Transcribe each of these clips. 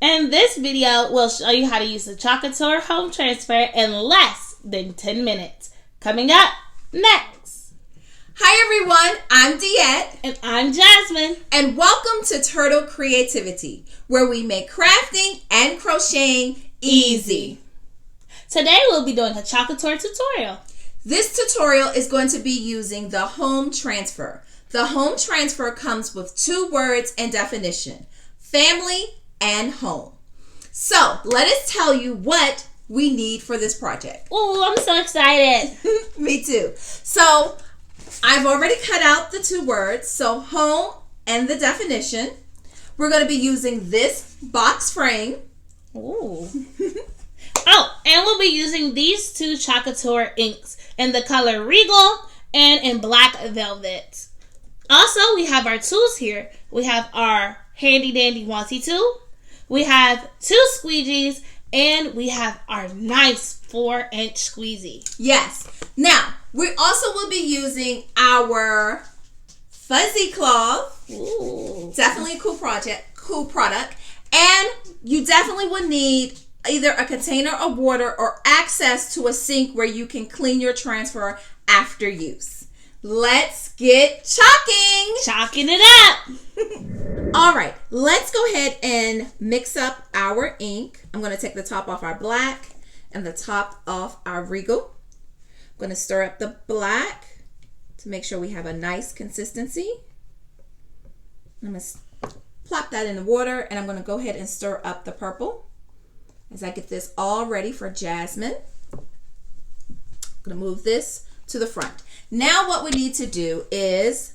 In this video, we'll show you how to use the Chalk Couture Home Transfer in less than 10 minutes. Coming up next. Hi everyone, I'm Diette. And I'm Jasmine. And welcome to TurtleCreativity, where we make crafting and crocheting easy. Today we'll be doing a Chalk Couture tutorial. This tutorial is going to be using the Home Transfer. The Home Transfer comes with 2 words and definition: family and home. So let us tell you what we need for this project. Oh, I'm so excited. Me too. So I've already cut out the 2 words. So home and the definition. We're going to be using this box frame. Ooh. Oh, and we'll be using these 2 Chalk Couture inks in the color Regal and in black velvet. Also, we have our tools here. We have our handy dandy Wanty tool. We have 2 squeegees, and we have our nice 4-inch squeezy. Yes. Now, we also will be using our fuzzy cloth. Ooh. Definitely a cool product. And you definitely will need either a container of water or access to a sink where you can clean your transfer after use. Let's get chalking. Chalking it up. All right, let's go ahead and mix up our ink. I'm going to take the top off our black and the top off our Regal. I'm going to stir up the black to make sure we have a nice consistency. I'm going to plop that in the water, and I'm going to go ahead and stir up the purple as I get this all ready for Jasmine. I'm going to move this to the front. Now what we need to do is,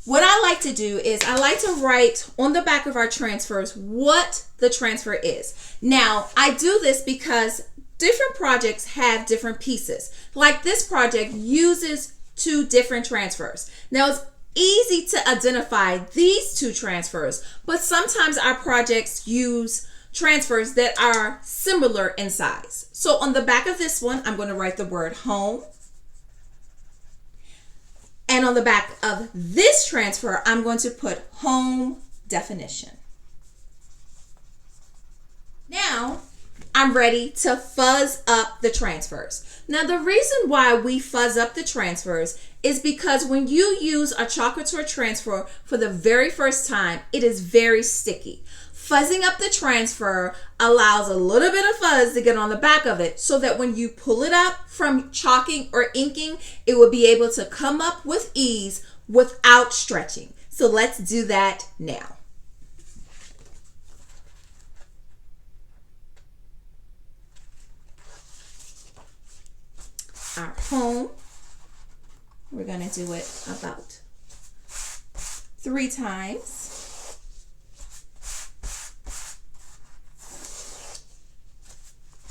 what I like to do is I like to write on the back of our transfers what the transfer is. Now, I do this because different projects have different pieces. Like this project uses 2 different transfers. Now, it's easy to identify these 2 transfers, but sometimes our projects use transfers that are similar in size. So on the back of this one, I'm going to write the word home. And on the back of this transfer, I'm going to put home definition. Now, I'm ready to fuzz up the transfers. Now, the reason why we fuzz up the transfers is because when you use a Chalk Couture transfer for the very first time, it is very sticky. Fuzzing up the transfer allows a little bit of fuzz to get on the back of it so that when you pull it up from chalking or inking, it will be able to come up with ease without stretching. So let's do that now. Our home, we're going to do it about 3 times.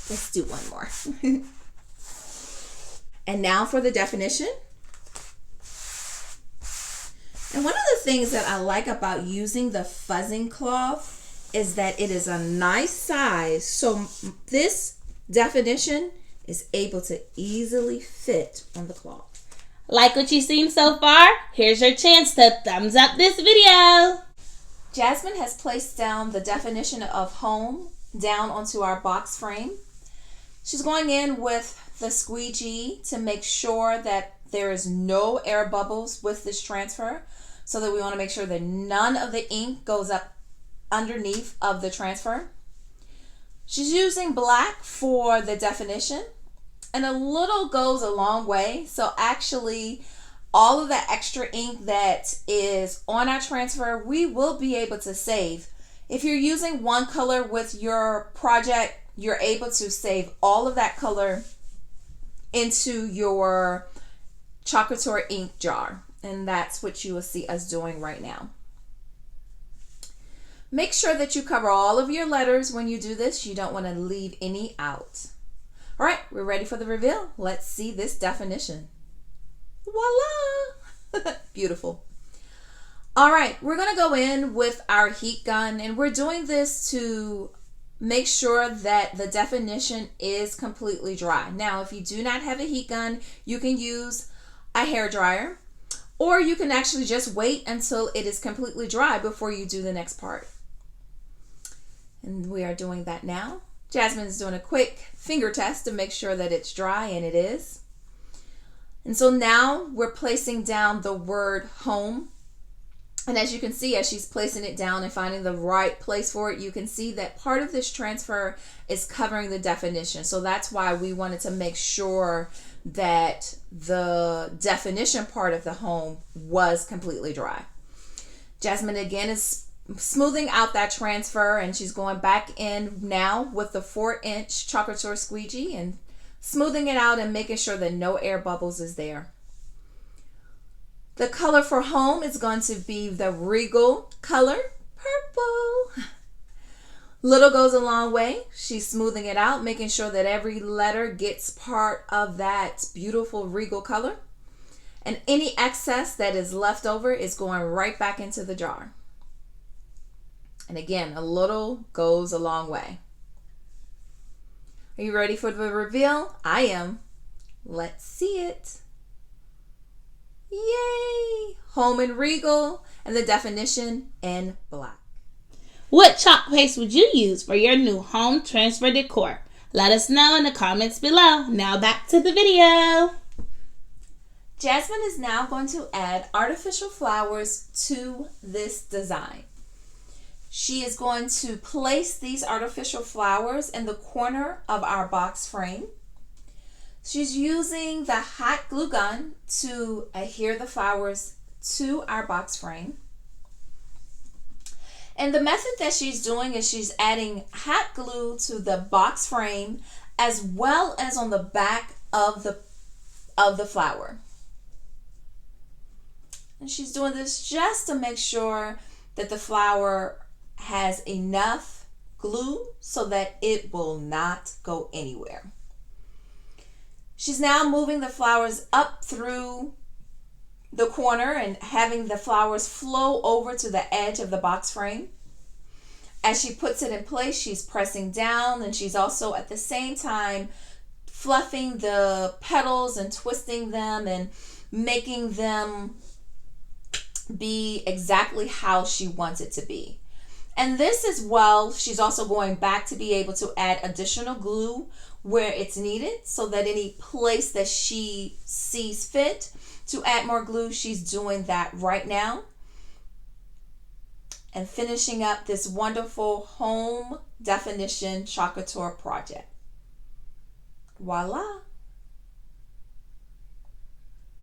Let's do one more. And now for the definition. And one of the things that I like about using the fuzzing cloth is that it is a nice size. So this definition is able to easily fit on the cloth. Like what you've seen so far? Here's your chance to thumbs up this video. Jasmine has placed down the definition of home down onto our box frame. She's going in with the squeegee to make sure that there is no air bubbles with this transfer, so that we want to make sure that none of the ink goes up underneath of the transfer. She's using black for the definition, and a little goes a long way. So actually, all of that extra ink that is on our transfer, we will be able to save. If you're using one color with your project, you're able to save all of that color into your Chalk Couture ink jar. And that's what you will see us doing right now. Make sure that you cover all of your letters when you do this. You don't want to leave any out. All right, we're ready for the reveal. Let's see this definition. Voila! Beautiful. All right, we're going to go in with our heat gun, and we're doing this to make sure that the definition is completely dry. Now, if you do not have a heat gun, you can use a hair dryer, or you can actually just wait until it is completely dry before you do the next part. And we are doing that now. Jasmine is doing a quick finger test to make sure that it's dry, and it is. And so now we're placing down the word home. And as you can see, as she's placing it down and finding the right place for it, you can see that part of this transfer is covering the definition. So that's why we wanted to make sure that the definition part of the home was completely dry. Jasmine again is smoothing out that transfer, and she's going back in now with the 4-inch Chalk Couture squeegee and smoothing it out and making sure that no air bubbles is there. The color for home is going to be the Regal color, purple. Little goes a long way. She's smoothing it out, making sure that every letter gets part of that beautiful Regal color. And any excess that is left over is going right back into the jar. And again, a little goes a long way. Are you ready for the reveal? I am. Let's see it. Yay! Home in Regal and the definition in black. What chalk paste would you use for your new home transfer decor? Let us know in the comments below. Now back to the video. Jasmine is now going to add artificial flowers to this design. She is going to place these artificial flowers in the corner of our box frame. She's using the hot glue gun to adhere the flowers to our box frame. And the method that she's doing is she's adding hot glue to the box frame as well as on the back of the flower. And she's doing this just to make sure that the flower has enough glue so that it will not go anywhere. She's now moving the flowers up through the corner and having the flowers flow over to the edge of the box frame. As she puts it in place, she's pressing down, and she's also at the same time fluffing the petals and twisting them and making them be exactly how she wants it to be. And this as well, she's also going back to be able to add additional glue where it's needed, so that any place that she sees fit to add more glue, she's doing that right now. And finishing up this wonderful home definition Chalk Couture project. Voila!